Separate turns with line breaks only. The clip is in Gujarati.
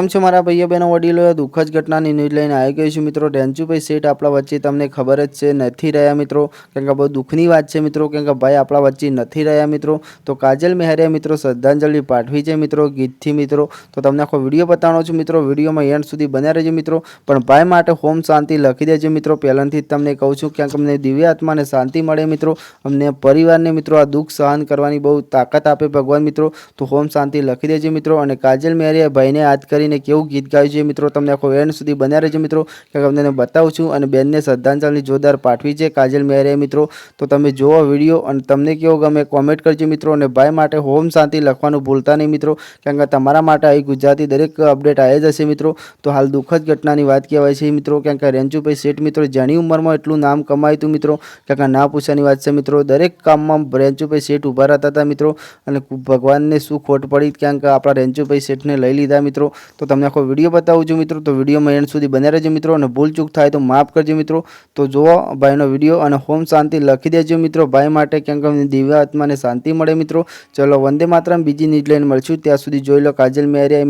કેમ છો મારા ભાઈઓ બહેનો વડીલો? દુઃખદ ઘટનાની ન્યૂઝ લઈને આવી ગઈ છું મિત્રો। રેન્ચુભાઈ શેઠ આપણા વચ્ચે તમને ખબર જ છે નથી રહ્યા મિત્રો, કેમ કે બહુ દુઃખની વાત છે મિત્રો, કેમ કે ભાઈ આપણા વચ્ચે નથી રહ્યા મિત્રો। તો કાજલ મેહરિયા મિત્રો શ્રદ્ધાંજલિ પાઠવી છે મિત્રો ગીતથી મિત્રો। તો તમને આખો વિડીયો બતાવવાનો છું મિત્રો, વિડીયોમાં એન્ડ સુધી બન્યા રહેજો મિત્રો। પણ ભાઈ માટે હોમ શાંતિ લખી દેજો મિત્રો, પહેલાંથી જ તમને કહું છું, ક્યાંક અમને દિવ્ય આત્માને શાંતિ મળે મિત્રો, અમને પરિવારને મિત્રો આ દુઃખ સહન કરવાની બહુ તાકાત આપે ભગવાન મિત્રો। તો હોમ શાંતિ લખી દેજો મિત્રો। અને કાજલ મેહરિયા ભાઈને યાદ કરીને કેવું ગીત ગાયું છે મિત્રો, તમને આખો એન્ડ સુધી બન્યા રહેજો મિત્રો, કે તમને બતાવું છું। અને બેનને શ્રદ્ધાંજલિ જોરદાર પાઠવી છે કાજલ મેહરિયા મિત્રો। તો તમે જોવો વિડીયો અને તમને કેવો ગમે કોમેન્ટ કરજો મિત્રો। અને ભાઈ માટે હોમ શાંતિ લખવાનું ભૂલતા નહીં મિત્રો, કેમ કે તમારા માટે આવી ગુજરાતી દરેક અપડેટ આવી જશે મિત્રો। તો હાલ દુઃખદ ઘટનાની વાત કહેવાય છે મિત્રો, કેમ કે રેન્ચુભાઈ શેઠ મિત્રો જાણી ઉંમરમાં એટલું નામ કમાયું હતું મિત્રો, કેમ કે ના પૂછવાની વાત છે મિત્રો। દરેક કામમાં રેન્ચુભાઈ શેઠ ઊભા રહેતા હતા મિત્રો, અને ભગવાનને શું ખોટ પડી, કેમ કે આપણા રેન્ચુભાઈ શેઠને લઈ લીધા મિત્રો। તો તમને આખો વિડીયો બતાવું છું મિત્રો, તો વિડીયોમાં એન્ડ સુધી બન્યા રહેજો મિત્રો, અને ભૂલ ચૂક થાય તો માફ કરજો મિત્રો। તો જુઓ ભાઈનો વિડીયો અને હોમ શાંતિ લખી દેજો મિત્રો ભાઈ માટે, કેમ કે દિવ્ય આત્માને શાંતિ મળે મિત્રો। ચલો વંદે માતરમ, બીજી ન્યૂઝ લઈને મળશું, ત્યાં સુધી જોઈ લો કાજલ મેહરિયા।